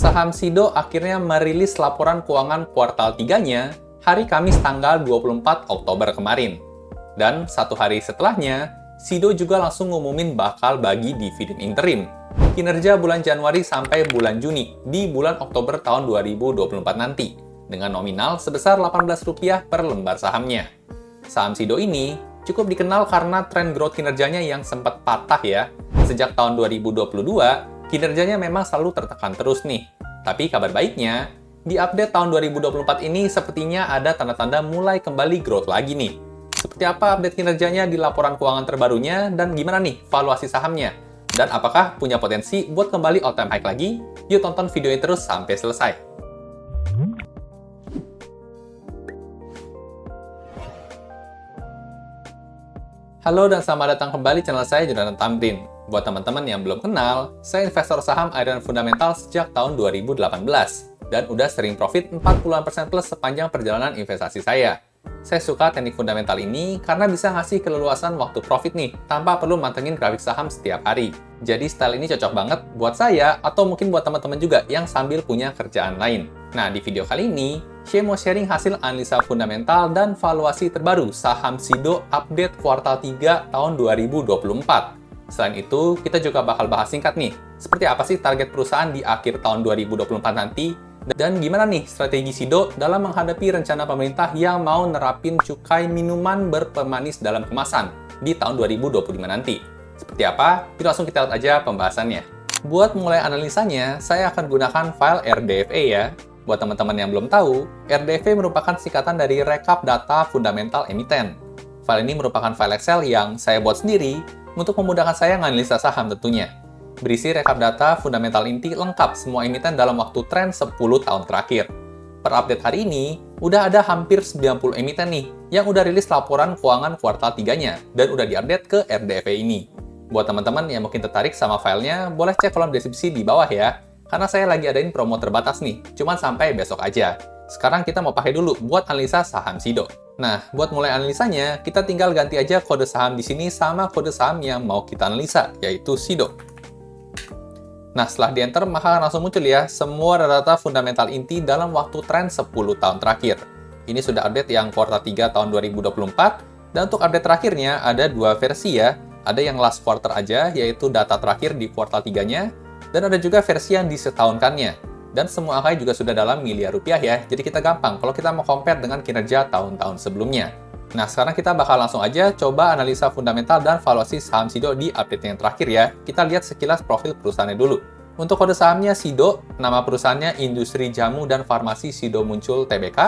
Saham SIDO akhirnya merilis laporan keuangan kuartal 3-nya hari Kamis tanggal 24 Oktober kemarin. Dan satu hari setelahnya, SIDO juga langsung ngumumin bakal bagi dividen interim kinerja bulan Januari sampai bulan Juni di bulan Oktober tahun 2024 nanti dengan nominal sebesar Rp18 per lembar sahamnya. Saham SIDO ini cukup dikenal karena tren growth kinerjanya yang sempat patah ya. Sejak tahun 2022, kinerjanya memang selalu tertekan terus nih. Tapi kabar baiknya, di update tahun 2024 ini sepertinya ada tanda-tanda mulai kembali growth lagi nih. Seperti apa update kinerjanya di laporan keuangan terbarunya dan gimana nih valuasi sahamnya? Dan apakah punya potensi buat kembali all time high lagi? Yuk tonton videonya terus sampai selesai. Halo dan selamat datang kembali di channel saya, Jonathan Tamrin. Buat teman-teman yang belum kenal, saya investor saham aliran fundamental sejak tahun 2018 dan udah sering profit 40% plus sepanjang perjalanan investasi saya. Saya suka teknik fundamental ini karena bisa ngasih keleluasan waktu profit nih, tanpa perlu mantengin grafik saham setiap hari. Jadi style ini cocok banget buat saya atau mungkin buat teman-teman juga yang sambil punya kerjaan lain. Nah, di video kali ini, saya mau sharing hasil analisa fundamental dan valuasi terbaru saham SIDO update kuartal 3 tahun 2024. Selain itu, kita juga bakal bahas singkat nih, seperti apa sih target perusahaan di akhir tahun 2024 nanti, dan gimana nih strategi SIDO dalam menghadapi rencana pemerintah yang mau nerapin cukai minuman berpemanis dalam kemasan di tahun 2025 nanti. Seperti apa? Yuk langsung kita lihat aja pembahasannya. Buat mulai analisanya, saya akan gunakan file RDFA ya. Buat teman-teman yang belum tahu, RDFA merupakan singkatan dari Rekap Data Fundamental Emiten. File ini merupakan file Excel yang saya buat sendiri untuk memudahkan saya menganalisa saham tentunya. Berisi rekap data fundamental inti lengkap semua emiten dalam waktu tren 10 tahun terakhir. Per update hari ini, udah ada hampir 90 emiten nih yang udah rilis laporan keuangan kuartal 3-nya dan udah diupdate ke RDFA ini. Buat teman-teman yang mungkin tertarik sama filenya, boleh cek kolom deskripsi di bawah ya, karena saya lagi adain promo terbatas nih, cuman sampai besok aja. Sekarang kita mau pakai dulu buat analisa saham SIDO. Nah, buat mulai analisanya, kita tinggal ganti aja kode saham di sini sama kode saham yang mau kita analisa, yaitu SIDO. Nah, setelah di-enter, maka langsung muncul ya semua data fundamental inti dalam waktu tren 10 tahun terakhir. Ini sudah update yang kuartal 3 tahun 2024, dan untuk update terakhirnya ada dua versi ya. Ada yang last quarter aja, yaitu data terakhir di kuartal 3-nya, dan ada juga versi yang disetahunkannya. Dan semua angkanya juga sudah dalam miliar rupiah ya, jadi kita gampang kalau kita mau compare dengan kinerja tahun-tahun sebelumnya. Nah, sekarang kita bakal langsung aja coba analisa fundamental dan valuasi saham SIDO di update yang terakhir ya. Kita lihat sekilas profil perusahaannya dulu. Untuk kode sahamnya SIDO, nama perusahaannya Industri Jamu dan Farmasi SIDO Muncul Tbk.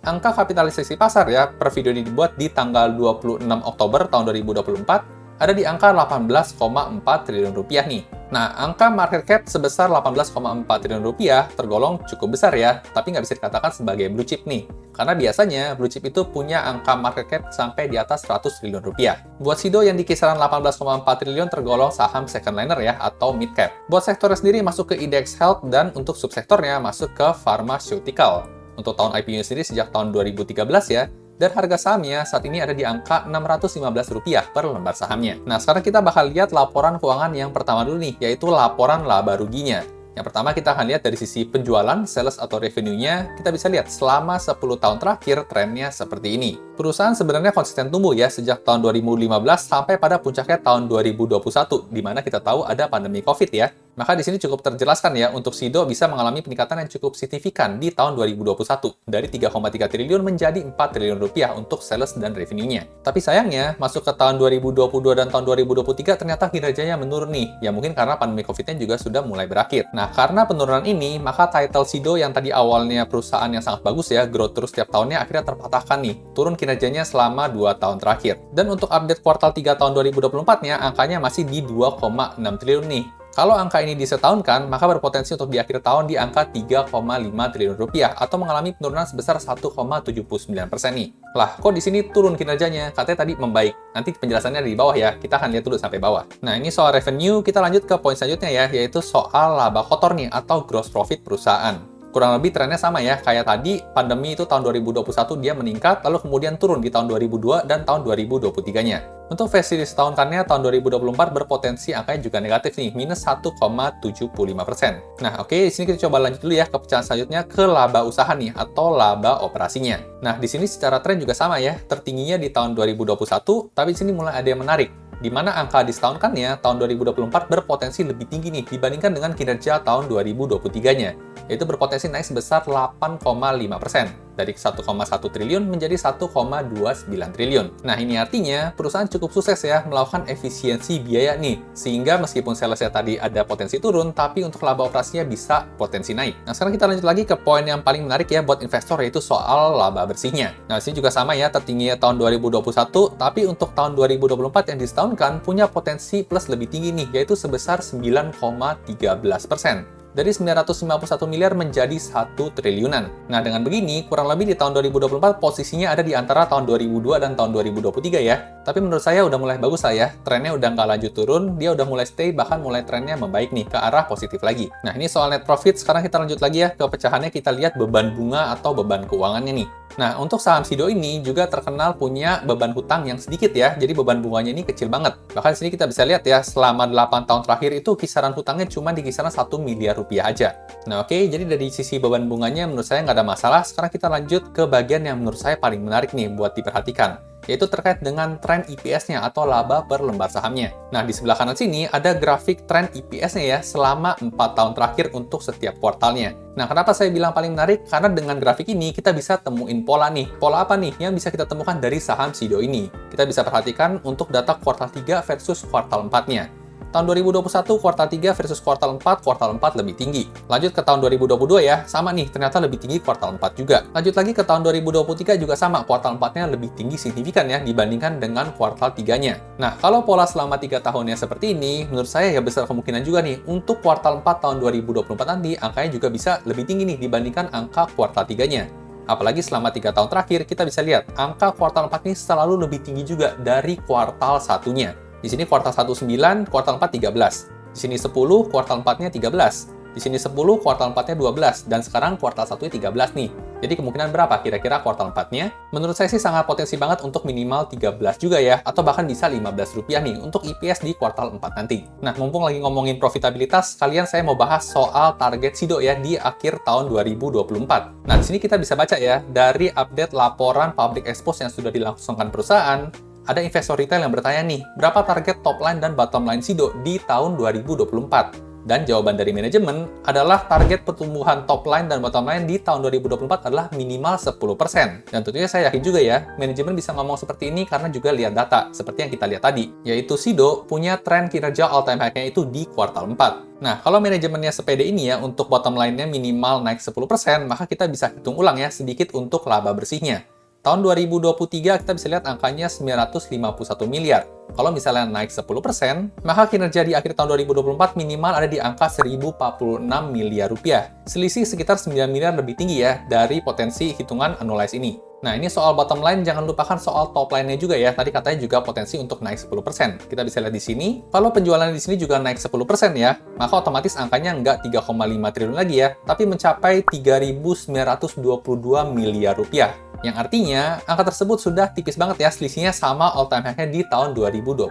Angka kapitalisasi pasar ya, per video ini dibuat di tanggal 26 Oktober tahun 2024, ada di angka 18,4 triliun rupiah nih. Nah, angka market cap sebesar 18,4 triliun rupiah tergolong cukup besar ya, tapi nggak bisa dikatakan sebagai blue chip nih. Karena biasanya blue chip itu punya angka market cap sampai di atas 100 triliun rupiah. Buat SIDO yang di kisaran 18,4 triliun tergolong saham second liner ya, atau mid cap. Buat sektornya sendiri masuk ke IDX Health dan untuk subsektornya masuk ke Pharmaceutical. Untuk tahun IPO sendiri sejak tahun 2013 ya, dan harga sahamnya saat ini ada di angka Rp615 per lembar sahamnya. Nah, sekarang kita bakal lihat laporan keuangan yang pertama dulu nih, yaitu laporan laba ruginya. Yang pertama kita akan lihat dari sisi penjualan, sales atau revenue-nya, kita bisa lihat selama 10 tahun terakhir trennya seperti ini. Perusahaan sebenarnya konsisten tumbuh ya sejak tahun 2015 sampai pada puncaknya tahun 2021, di mana kita tahu ada pandemi COVID ya. Maka di sini cukup terjelaskan ya untuk SIDO bisa mengalami peningkatan yang cukup signifikan di tahun 2021 dari 3,3 triliun menjadi 4 triliun rupiah untuk sales dan revenue-nya. Tapi sayangnya masuk ke tahun 2022 dan tahun 2023 ternyata kinerjanya menurun nih. Ya mungkin karena pandemi COVID-nya juga sudah mulai berakhir. Nah, karena penurunan ini, maka title SIDO yang tadi awalnya perusahaan yang sangat bagus ya, growth terus setiap tahunnya akhirnya terpatahkan nih. Turun kinerjanya selama 2 tahun terakhir. Dan untuk update kuartal 3 tahun 2024-nya, angkanya masih di 2,6 triliun nih. Kalau angka ini disetahunkan, maka berpotensi untuk di akhir tahun di angka 3,5 triliun rupiah atau mengalami penurunan sebesar 1,79% nih. Lah, kok di sini turun kinerjanya? Katanya tadi membaik. Nanti penjelasannya di bawah ya, kita akan lihat dulu sampai bawah. Nah, ini soal revenue, kita lanjut ke poin selanjutnya ya, yaitu soal laba kotor nih atau gross profit perusahaan. Kurang lebih trennya sama ya, kayak tadi pandemi itu tahun 2021 dia meningkat, lalu kemudian turun di tahun 2002 dan tahun 2023-nya. Untuk versi disetahunkannya, tahun 2024 berpotensi angkanya juga negatif nih, minus 1,75%. Nah, oke, di sini kita coba lanjut dulu ya ke pecahan selanjutnya ke laba usaha nih, atau laba operasinya. Nah, di sini secara tren juga sama ya, tertingginya di tahun 2021, tapi di sini mulai ada yang menarik, di mana angka disetahunkannya tahun 2024 berpotensi lebih tinggi nih dibandingkan dengan kinerja tahun 2023-nya, yaitu berpotensi naik sebesar 8,5%. Dari 1,1 triliun menjadi 1,29 triliun. Nah, ini artinya perusahaan cukup sukses ya melakukan efisiensi biaya nih, sehingga meskipun salesnya tadi ada potensi turun, tapi untuk laba operasinya bisa potensi naik. Nah, sekarang kita lanjut lagi ke poin yang paling menarik ya buat investor, yaitu soal laba bersihnya. Nah, sini juga sama ya, tertinggi tahun 2021, tapi untuk tahun 2024 yang disetahunkan punya potensi plus lebih tinggi nih, yaitu sebesar 9,13%. Dari 951 miliar menjadi 1 triliunan. Nah, dengan begini, kurang lebih di tahun 2024 posisinya ada di antara tahun 2002 dan tahun 2023 ya. Tapi menurut saya udah mulai bagus lah ya. Trennya udah nggak lanjut turun, dia udah mulai stay, bahkan mulai trennya membaik nih, ke arah positif lagi. Nah, ini soal net profit, sekarang kita lanjut lagi ya ke pecahannya, kita lihat beban bunga atau beban keuangannya nih. Nah, untuk saham Sido ini juga terkenal punya beban hutang yang sedikit ya, jadi beban bunganya ini kecil banget. Bahkan sini kita bisa lihat ya, selama 8 tahun terakhir itu kisaran hutangnya cuma di kisaran 1 miliar rupiah aja. Nah, oke, jadi dari sisi beban bunganya menurut saya nggak ada masalah. Sekarang kita lanjut ke bagian yang menurut saya paling menarik nih buat diperhatikan, yaitu terkait dengan tren EPS-nya atau laba per lembar sahamnya. Nah, di sebelah kanan sini ada grafik tren EPS-nya ya selama 4 tahun terakhir untuk setiap kuartalnya. Nah, kenapa saya bilang paling menarik? Karena dengan grafik ini kita bisa temuin pola nih. Pola apa nih yang bisa kita temukan dari saham Sido ini? Kita bisa perhatikan untuk data kuartal 3 versus kuartal 4-nya. Tahun 2021, kuartal 3 versus kuartal 4 lebih tinggi. Lanjut ke tahun 2022 ya, sama nih, ternyata lebih tinggi kuartal 4 juga. Lanjut lagi ke tahun 2023 juga sama, kuartal 4-nya lebih tinggi signifikan ya, dibandingkan dengan kuartal 3-nya. Nah, kalau pola selama 3 tahunnya seperti ini, menurut saya ya besar kemungkinan juga nih, untuk kuartal 4 tahun 2024 nanti, angkanya juga bisa lebih tinggi nih, dibandingkan angka kuartal 3-nya. Apalagi selama 3 tahun terakhir, kita bisa lihat, angka kuartal 4 ini selalu lebih tinggi juga dari kuartal 1-nya. Di sini kuartal 1 9, kuartal 4 13. Di sini 10, kuartal 4-nya 13. Di sini 10, kuartal 4-nya 12. Dan sekarang kuartal 1-nya 13 nih. Jadi kemungkinan berapa kira-kira kuartal 4-nya? Menurut saya sih sangat potensi banget untuk minimal 13 juga ya. Atau bahkan bisa Rp15 nih untuk EPS di kuartal 4 nanti. Nah, mumpung lagi ngomongin profitabilitas, kalian saya mau bahas soal target Sido ya di akhir tahun 2024. Nah, di sini kita bisa baca ya, dari update laporan public expose yang sudah dilangsungkan perusahaan, ada investor retail yang bertanya nih, berapa target top line dan bottom line Sido di tahun 2024? Dan jawaban dari manajemen adalah target pertumbuhan top line dan bottom line di tahun 2024 adalah minimal 10%. Dan tentunya saya yakin juga ya, manajemen bisa ngomong seperti ini karena juga lihat data, seperti yang kita lihat tadi, yaitu Sido punya tren kinerja all-time high-nya itu di kuartal 4. Nah, kalau manajemennya sepede ini ya, untuk bottom line-nya minimal naik 10%, maka kita bisa hitung ulang ya sedikit untuk laba bersihnya. Tahun 2023 kita bisa lihat angkanya 951 miliar. Kalau misalnya naik 10%, maka kinerja di akhir tahun 2024 minimal ada di angka 1046 miliar rupiah. Selisih sekitar 9 miliar lebih tinggi ya dari potensi hitungan annualized ini. Nah, ini soal bottom line, jangan lupakan soal top line-nya juga ya. Tadi katanya juga potensi untuk naik 10%. Kita bisa lihat di sini, kalau penjualan di sini juga naik 10% ya, maka otomatis angkanya nggak 3,5 triliun lagi ya, tapi mencapai 3.922 miliar rupiah. Yang artinya, angka tersebut sudah tipis banget ya, selisihnya sama all-time high-nya di tahun 2021.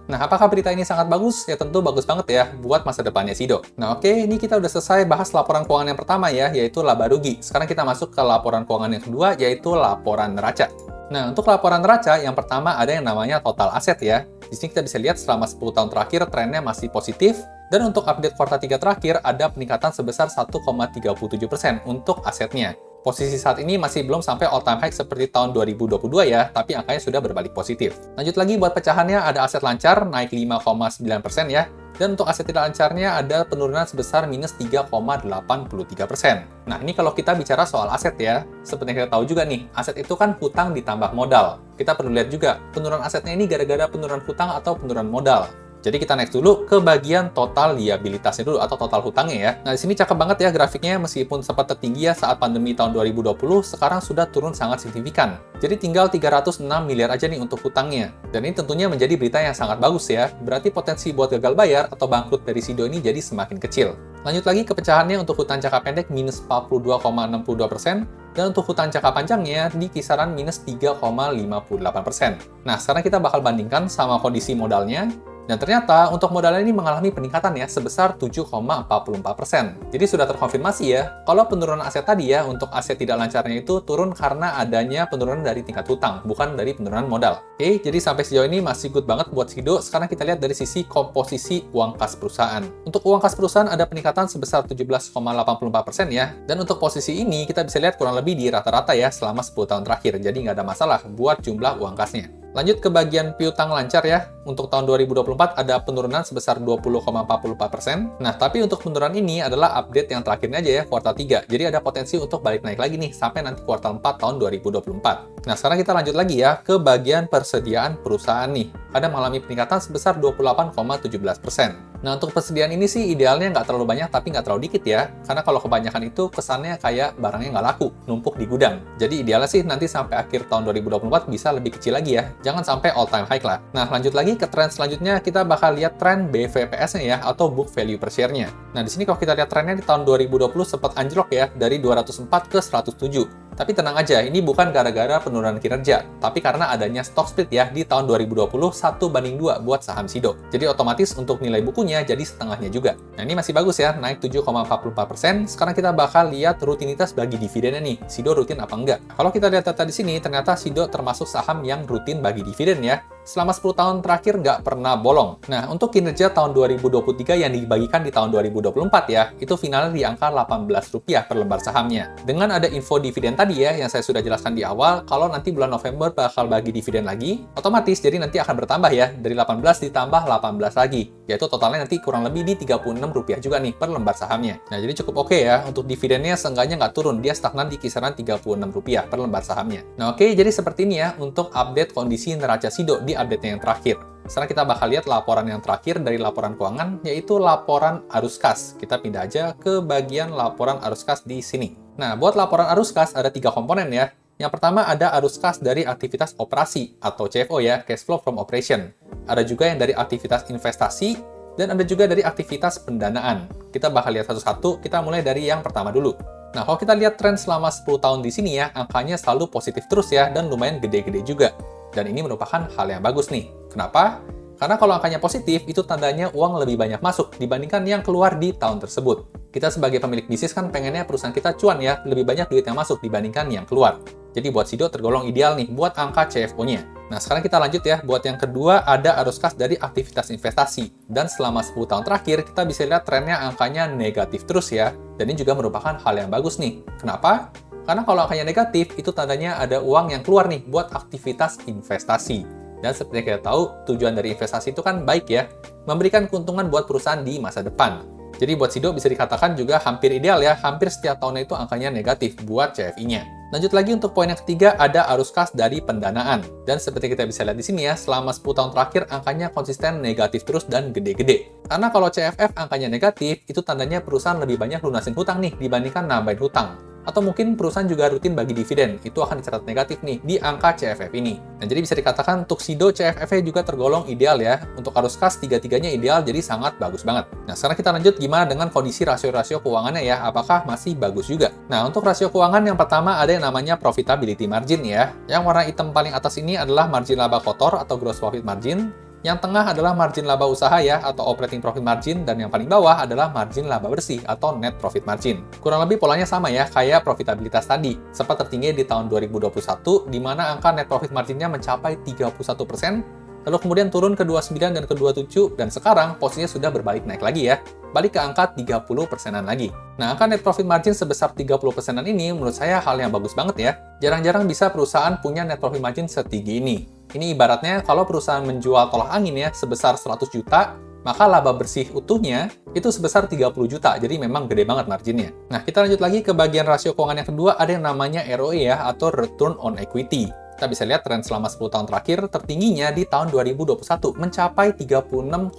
Nah, apakah berita ini sangat bagus? Ya tentu bagus banget ya, buat masa depannya Sido. Nah oke, ini kita udah selesai bahas laporan keuangan yang pertama ya, yaitu laba rugi. Sekarang kita masuk ke laporan keuangan yang kedua, yaitu laporan neraca. Nah, untuk laporan neraca, yang pertama ada yang namanya total aset ya. Di sini kita bisa lihat selama 10 tahun terakhir trennya masih positif, dan untuk update kuartal 3 terakhir ada peningkatan sebesar 1,37% untuk asetnya. Posisi saat ini masih belum sampai all-time high seperti tahun 2022 ya, tapi angkanya sudah berbalik positif. Lanjut lagi buat pecahannya, ada aset lancar naik 5,9% ya, dan untuk aset tidak lancarnya ada penurunan sebesar minus 3,83%. Nah, ini kalau kita bicara soal aset ya, seperti yang kita tahu juga nih, aset itu kan hutang ditambah modal. Kita perlu lihat juga, penurunan asetnya ini gara-gara penurunan hutang atau penurunan modal. Jadi kita next dulu ke bagian total liabilitasnya dulu atau total hutangnya ya. Nah, di sini cakep banget ya grafiknya, meskipun sempat tertinggi ya saat pandemi tahun 2020, sekarang sudah turun sangat signifikan. Jadi tinggal 306 miliar aja nih untuk hutangnya. Dan ini tentunya menjadi berita yang sangat bagus ya. Berarti potensi buat gagal bayar atau bangkrut dari Sido ini jadi semakin kecil. Lanjut lagi ke pecahannya untuk hutang jangka pendek minus 42,62%, dan untuk hutang jangka panjangnya di kisaran minus 3,58%. Nah, sekarang kita bakal bandingkan sama kondisi modalnya. Dan ternyata untuk modalnya ini mengalami peningkatan ya sebesar 7,44%. Jadi sudah terkonfirmasi ya, kalau penurunan aset tadi ya untuk aset tidak lancarnya itu turun karena adanya penurunan dari tingkat hutang, bukan dari penurunan modal. Oke, jadi sampai sejauh ini masih good banget buat Sido. Sekarang kita lihat dari sisi komposisi uang kas perusahaan. Untuk uang kas perusahaan ada peningkatan sebesar 17,84% ya. Dan untuk posisi ini kita bisa lihat kurang lebih di rata-rata ya selama 10 tahun terakhir. Jadi nggak ada masalah buat jumlah uang kasnya. Lanjut ke bagian piutang lancar ya. Untuk tahun 2024 ada penurunan sebesar 20,44%. Nah, tapi untuk penurunan ini adalah update yang terakhirnya aja ya, kuartal 3. Jadi ada potensi untuk balik naik lagi nih sampai nanti kuartal 4 tahun 2024. Nah, sekarang kita lanjut lagi ya ke bagian persediaan perusahaan nih. Ada mengalami peningkatan sebesar 28,17%. Nah, untuk persediaan ini sih idealnya nggak terlalu banyak tapi nggak terlalu dikit ya. Karena kalau kebanyakan itu kesannya kayak barangnya nggak laku, numpuk di gudang. Jadi idealnya sih nanti sampai akhir tahun 2024 bisa lebih kecil lagi ya. Jangan sampai all time high lah. Nah, lanjut lagi ke tren selanjutnya, kita bakal lihat tren BVPS-nya ya, atau book value per share-nya. Nah, di sini kalau kita lihat trennya di tahun 2020 sempat anjlok ya, dari 204 ke 107. Tapi tenang aja, ini bukan gara-gara penurunan kinerja, tapi karena adanya stock split ya di tahun 2020 1:2 buat saham Sido. Jadi otomatis untuk nilai bukunya jadi setengahnya juga. Nah, ini masih bagus ya, naik 7,44%. Sekarang kita bakal lihat rutinitas bagi dividennya nih. Sido rutin apa enggak? Kalau kita lihat data di sini, ternyata Sido termasuk saham yang rutin bagi dividen ya. Selama 10 tahun terakhir nggak pernah bolong. Nah, untuk kinerja tahun 2023 yang dibagikan di tahun 2024 ya, itu finalnya di angka Rp18 per lembar sahamnya. Dengan ada info dividen tadi ya, yang saya sudah jelaskan di awal, kalau nanti bulan November bakal bagi dividen lagi, otomatis jadi nanti akan bertambah ya, dari 18 ditambah 18 lagi, yaitu totalnya nanti kurang lebih di Rp36 juga nih per lembar sahamnya. Nah, jadi cukup oke ya, untuk dividennya seenggaknya nggak turun, dia stagnan di kisaran Rp36 per lembar sahamnya. Nah, oke, jadi seperti ini ya, untuk update kondisi neraca Sido di update-nya yang terakhir. Sekarang kita bakal lihat laporan yang terakhir dari laporan keuangan, yaitu laporan arus kas. Kita pindah aja ke bagian laporan arus kas di sini. Nah, buat laporan arus kas ada 3 komponen ya. Yang pertama ada arus kas dari aktivitas operasi atau CFO ya, cash flow from operation. Ada juga yang dari aktivitas investasi, dan ada juga dari aktivitas pendanaan. Kita bakal lihat satu-satu, kita mulai dari yang pertama dulu. Nah, kalau kita lihat tren selama 10 tahun di sini ya, angkanya selalu positif terus ya, dan lumayan gede-gede juga. Dan ini merupakan hal yang bagus nih. Kenapa? Karena kalau angkanya positif, itu tandanya uang lebih banyak masuk dibandingkan yang keluar di tahun tersebut. Kita sebagai pemilik bisnis kan pengennya perusahaan kita cuan ya, lebih banyak duit yang masuk dibandingkan yang keluar. Jadi buat Sido tergolong ideal nih buat angka CFO-nya. Nah, sekarang kita lanjut ya. Buat yang kedua, ada arus kas dari aktivitas investasi. Dan selama 10 tahun terakhir, kita bisa lihat trennya angkanya negatif terus ya. Dan ini juga merupakan hal yang bagus nih. Kenapa? Karena kalau angkanya negatif, itu tandanya ada uang yang keluar nih buat aktivitas investasi. Dan seperti yang kita tahu, tujuan dari investasi itu kan baik ya, memberikan keuntungan buat perusahaan di masa depan. Jadi buat Sido bisa dikatakan juga hampir ideal ya, hampir setiap tahunnya itu angkanya negatif buat CFI-nya. Lanjut lagi untuk poin yang ketiga, ada arus kas dari pendanaan. Dan seperti kita bisa lihat di sini ya, selama 10 tahun terakhir angkanya konsisten negatif terus dan gede-gede. Karena kalau CFF angkanya negatif, itu tandanya perusahaan lebih banyak lunasin hutang nih dibandingkan nambahin hutang. Atau mungkin perusahaan juga rutin bagi dividen, itu akan dicatat negatif nih di angka CFF ini. Nah, jadi bisa dikatakan untuk Sido CFF-nya juga tergolong ideal ya. Untuk arus kas, tiga-tiganya ideal, jadi sangat bagus banget. Nah, sekarang kita lanjut gimana dengan kondisi rasio-rasio keuangannya ya, apakah masih bagus juga? Nah, untuk rasio keuangan yang pertama ada yang namanya profitability margin ya. Yang warna hitam paling atas ini adalah margin laba kotor atau gross profit margin. Yang tengah adalah margin laba usaha ya, atau operating profit margin, dan yang paling bawah adalah margin laba bersih, atau net profit margin. Kurang lebih polanya sama ya, kayak profitabilitas tadi. Sempat tertinggi di tahun 2021, di mana angka net profit marginnya mencapai 31%, lalu kemudian turun ke 29 dan ke 27, dan sekarang posisinya sudah berbalik naik lagi ya, balik ke angka 30%-an lagi. Nah, angka net profit margin sebesar 30%-an ini menurut saya hal yang bagus banget ya. Jarang-jarang bisa perusahaan punya net profit margin setinggi ini. Ini ibaratnya kalau perusahaan menjual tolak angin ya sebesar 100 juta, maka laba bersih utuhnya itu sebesar 30 juta. Jadi memang gede banget marginnya. Nah, kita lanjut lagi ke bagian rasio keuangan yang kedua, ada yang namanya ROE ya, atau Return on Equity. Kita bisa lihat tren selama 10 tahun terakhir tertingginya di tahun 2021 mencapai 36,3%.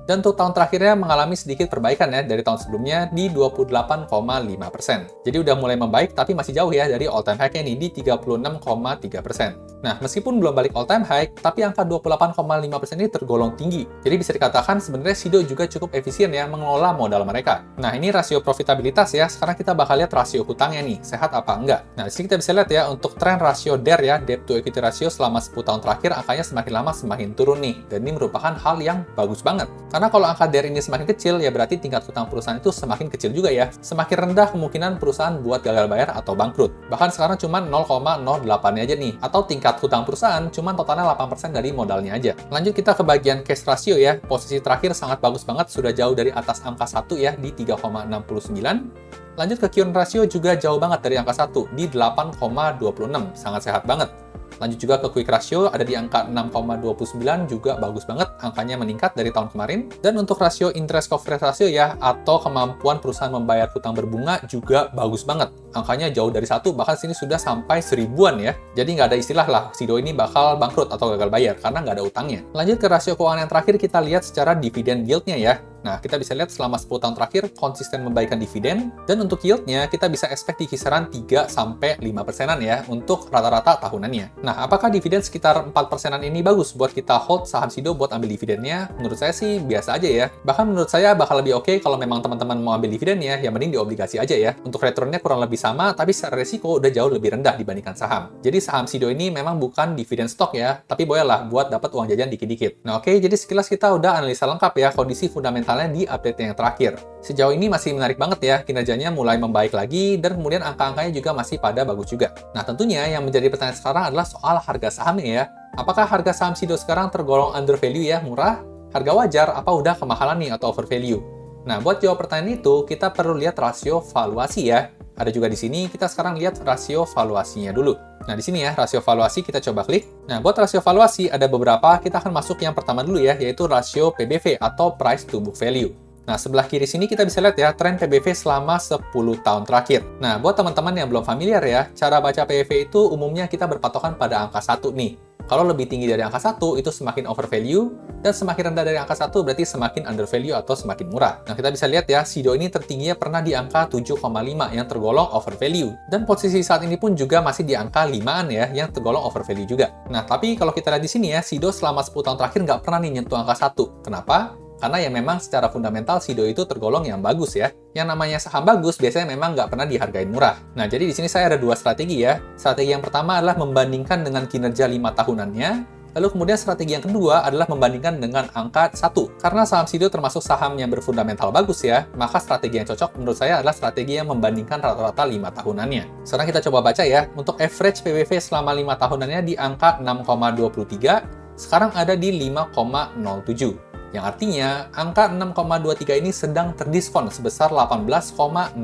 Dan untuk tahun terakhirnya mengalami sedikit perbaikan ya dari tahun sebelumnya di 28,5%. Jadi udah mulai membaik tapi masih jauh ya dari all time high-nya nih di 36,3%. Nah, meskipun belum balik all time high, tapi angka 28,5% ini tergolong tinggi. Jadi bisa dikatakan sebenarnya Sido juga cukup efisien ya mengelola modal mereka. Nah, ini rasio profitabilitas ya. Sekarang kita bakal lihat rasio hutangnya nih, sehat apa enggak. Nah, di sini kita bisa lihat ya untuk tren rasio DER ya, debt to equity ratio selama 10 tahun terakhir angkanya semakin lama semakin turun nih. Dan ini merupakan hal yang bagus banget. Karena kalau angka DER ini semakin kecil, ya berarti tingkat hutang perusahaan itu semakin kecil juga ya. Semakin rendah kemungkinan perusahaan buat gagal bayar atau bangkrut. Bahkan sekarang cuma 0,08 aja nih. Atau tingkat hutang perusahaan cuma totalnya 8% dari modalnya aja. Lanjut kita ke bagian cash ratio ya. Posisi terakhir sangat bagus banget, sudah jauh dari atas angka 1 ya di 3,69. Lanjut ke current ratio juga jauh banget dari angka 1 di 8,26. Sangat sehat banget. Lanjut juga ke quick ratio ada di angka 6,29 juga bagus banget, angkanya meningkat dari tahun kemarin. Dan untuk rasio interest coverage ratio ya, atau kemampuan perusahaan membayar hutang berbunga juga bagus banget. Angkanya jauh dari 1, bahkan sini sudah sampai 1000-an ya. Jadi nggak ada istilah lah, Sido ini bakal bangkrut atau gagal bayar karena nggak ada utangnya. Lanjut ke rasio keuangan yang terakhir, kita lihat secara dividen yield-nya ya. Nah, kita bisa lihat selama 10 tahun terakhir konsisten membaikkan dividen, dan untuk yield-nya kita bisa expect di kisaran 3-5%-an ya untuk rata-rata tahunannya. Nah, apakah dividen sekitar 4%-an ini bagus buat kita hold saham Sido buat ambil dividennya? Menurut saya sih biasa aja ya. Bahkan menurut saya bakal lebih oke kalau memang teman-teman mau ambil dividennya, ya mending di obligasi aja ya. Untuk returnnya kurang lebih sama, tapi secara resiko udah jauh lebih rendah dibandingkan saham. Jadi saham Sido ini memang bukan dividen stock ya, tapi bolehlah buat dapat uang jajan dikit-dikit. Nah, oke, jadi sekilas kita udah analisa lengkap ya kondisi fundamental di update yang terakhir. Sejauh ini masih menarik banget ya, kinerjanya mulai membaik lagi, dan kemudian angka-angkanya juga masih pada bagus juga. Nah, tentunya yang menjadi pertanyaan sekarang adalah soal harga sahamnya ya. Apakah harga saham Sido sekarang tergolong under value ya, murah? Harga wajar, apa udah kemahalan nih atau over value? Nah, buat jawab pertanyaan itu, kita perlu lihat rasio valuasi ya. Ada juga di sini, kita sekarang lihat rasio valuasinya dulu. Nah, di sini ya, rasio valuasi kita coba klik. Nah, buat rasio valuasi ada beberapa, kita akan masuk yang pertama dulu ya, yaitu rasio PBV atau price to book value. Nah, sebelah kiri sini kita bisa lihat ya, tren PBV selama 10 tahun terakhir. Nah, buat teman-teman yang belum familiar ya, cara baca PBV itu umumnya kita berpatokan pada angka 1 nih. Kalau lebih tinggi dari angka 1, itu semakin over value, dan semakin rendah dari angka 1 berarti semakin under value atau semakin murah. Nah, kita bisa lihat ya, Sido ini tertingginya pernah di angka 7,5 yang tergolong over value. Dan posisi saat ini pun juga masih di angka 5-an ya, yang tergolong over value juga. Nah, tapi kalau kita lihat di sini ya, Sido selama 10 tahun terakhir nggak pernah nih nyentuh angka 1. Kenapa? Karena ya memang secara fundamental Sido itu tergolong yang bagus ya. Yang namanya saham bagus biasanya memang nggak pernah dihargain murah. Nah, jadi di sini saya ada dua strategi ya. Strategi yang pertama adalah membandingkan dengan kinerja 5 tahunannya. Lalu kemudian strategi yang kedua adalah membandingkan dengan angka 1. Karena saham Sido termasuk saham yang berfundamental bagus ya, maka strategi yang cocok menurut saya adalah strategi yang membandingkan rata-rata 5 tahunannya. Sekarang kita coba baca ya. Untuk average PBV selama 5 tahunannya di angka 6,23, sekarang ada di 5,07. Yang artinya, angka 6,23 ini sedang terdiskon sebesar 18,6%.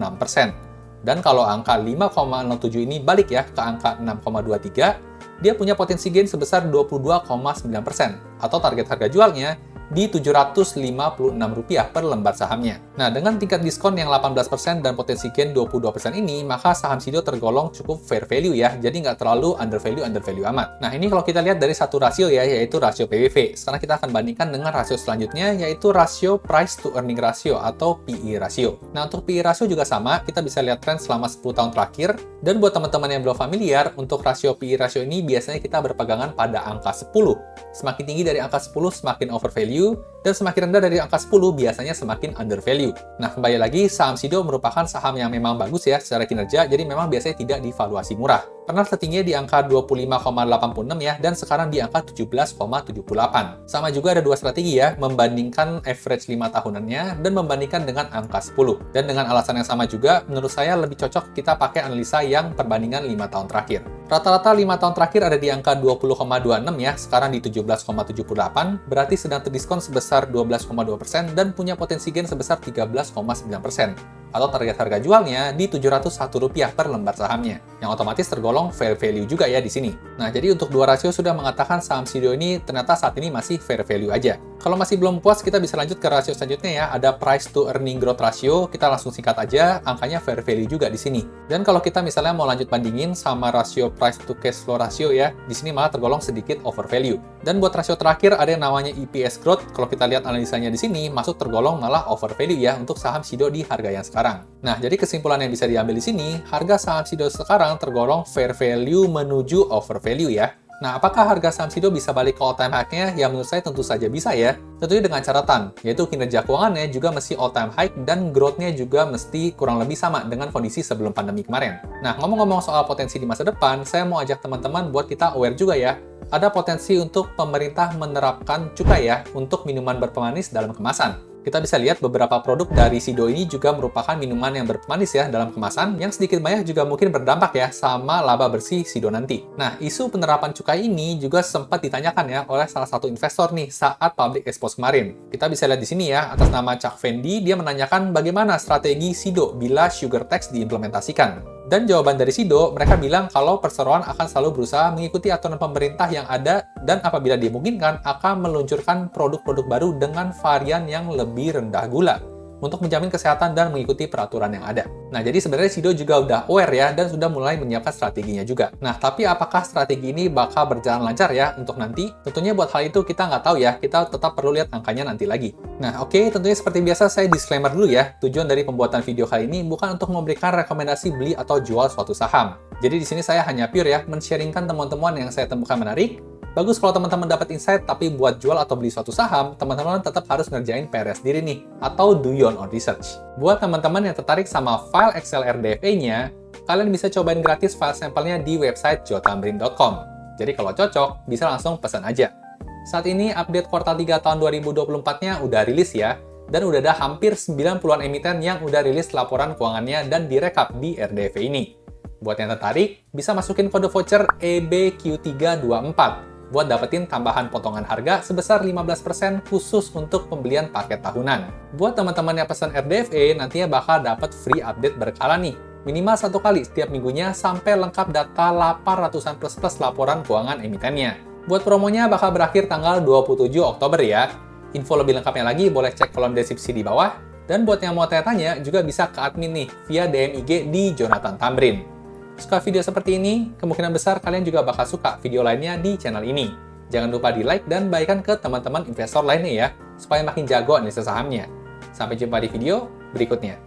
Dan kalau angka 5,07 ini balik ya ke angka 6,23, dia punya potensi gain sebesar 22,9%. Atau target harga jualnya di Rp756 per lembar sahamnya. Nah, dengan tingkat diskon yang 18% dan potensi gain 22% ini, maka saham Sido tergolong cukup fair value ya, jadi nggak terlalu under value amat. Nah, ini kalau kita lihat dari satu rasio ya, yaitu rasio PBV. Sekarang kita akan bandingkan dengan rasio selanjutnya, yaitu rasio price to earning ratio atau PE ratio. Nah, untuk PE ratio juga sama, kita bisa lihat tren selama 10 tahun terakhir, dan buat teman-teman yang belum familiar, untuk rasio PE ratio ini biasanya kita berpegangan pada angka 10. Semakin tinggi dari angka 10, semakin over value, dan semakin rendah dari angka 10 biasanya semakin under value. Nah, kembali lagi, saham Sido merupakan saham yang memang bagus ya secara kinerja, jadi memang biasanya tidak divaluasi murah. Pernah tertingginya di angka 25,86 ya, dan sekarang di angka 17,78. Sama juga ada dua strategi ya, membandingkan average 5 tahunannya, dan membandingkan dengan angka 10. Dan dengan alasan yang sama juga, menurut saya lebih cocok kita pakai analisa yang perbandingan 5 tahun terakhir. Rata-rata 5 tahun terakhir ada di angka 20,26 ya, sekarang di 17,78, berarti sedang terdiskon sebesar 12,2% dan punya potensi gain sebesar 13,9%. Atau target harga jualnya di Rp701 per lembar sahamnya, yang otomatis tergolong fair value juga ya di sini. Nah, jadi untuk dua rasio sudah mengatakan saham Sido ini ternyata saat ini masih fair value aja. Kalau masih belum puas, kita bisa lanjut ke rasio selanjutnya ya. Ada price to earning growth ratio, kita langsung singkat aja, angkanya fair value juga di sini. Dan kalau kita misalnya mau lanjut bandingin sama rasio price to cash flow ratio ya, di sini malah tergolong sedikit over value. Dan buat rasio terakhir ada yang namanya EPS growth, kalau kita lihat analisanya di sini, masuk tergolong malah over value ya untuk saham Sido di harga yang sekarang. Nah, jadi kesimpulan yang bisa diambil di sini, harga saham Sido sekarang tergolong fair value menuju over value ya. Nah, apakah harga saham Sido bisa balik ke all-time high-nya? Ya, menurut saya tentu saja bisa ya. Tentunya dengan catatan, yaitu kinerja keuangannya juga mesti all-time high dan growth-nya juga mesti kurang lebih sama dengan kondisi sebelum pandemi kemarin. Nah, ngomong-ngomong soal potensi di masa depan, saya mau ajak teman-teman buat kita aware juga ya. Ada potensi untuk pemerintah menerapkan cukai ya untuk minuman berpemanis dalam kemasan. Kita bisa lihat beberapa produk dari Sido ini juga merupakan minuman yang berpemanis ya dalam kemasan yang sedikit banyak juga mungkin berdampak ya sama laba bersih Sido nanti. Nah, isu penerapan cukai ini juga sempat ditanyakan ya oleh salah satu investor nih saat public expose kemarin. Kita bisa lihat di sini ya, atas nama Chuck Fendi, dia menanyakan bagaimana strategi Sido bila sugar tax diimplementasikan. Dan jawaban dari Sido, mereka bilang kalau perseroan akan selalu berusaha mengikuti aturan pemerintah yang ada dan apabila dimungkinkan akan meluncurkan produk-produk baru dengan varian yang lebih rendah gula untuk menjamin kesehatan dan mengikuti peraturan yang ada. Nah, jadi sebenarnya Sido juga udah aware ya dan sudah mulai menyiapkan strateginya juga. Nah, tapi apakah strategi ini bakal berjalan lancar ya untuk nanti? Tentunya buat hal itu kita nggak tahu ya, kita tetap perlu lihat angkanya nanti lagi. Nah, oke, tentunya seperti biasa saya disclaimer dulu ya. Tujuan dari pembuatan video kali ini bukan untuk memberikan rekomendasi beli atau jual suatu saham. Jadi di sini saya hanya pure ya, men-sharingkan temuan-temuan yang saya temukan menarik. Bagus kalau teman-teman dapat insight, tapi buat jual atau beli suatu saham, teman-teman tetap harus ngerjain PR sendiri nih, atau do your own research. Buat teman-teman yang tertarik sama file Excel RDFA-nya, kalian bisa cobain gratis file sampelnya di website joetamrin.com. Jadi kalau cocok, bisa langsung pesan aja. Saat ini update kuartal 3 tahun 2024-nya udah rilis ya, dan udah ada hampir 90-an emiten yang udah rilis laporan keuangannya dan direkap di RDFA ini. Buat yang tertarik, bisa masukin kode voucher EBQ324 buat dapetin tambahan potongan harga sebesar 15% khusus untuk pembelian paket tahunan. Buat teman-teman yang pesan RDFA, nantinya bakal dapat free update berkala nih. Minimal 1 kali setiap minggunya sampai lengkap data 800-an plus laporan keuangan emitennya. Buat promonya bakal berakhir tanggal 27 Oktober ya. Info lebih lengkapnya lagi boleh cek kolom deskripsi di bawah. Dan buat yang mau tanya-tanya juga bisa ke admin nih via DM IG di Jonathan Tamrin. Suka video seperti ini, kemungkinan besar kalian juga bakal suka video lainnya di channel ini. Jangan lupa di like dan bagikan ke teman-teman investor lainnya ya, supaya makin jago analisa sahamnya. Sampai jumpa di video berikutnya.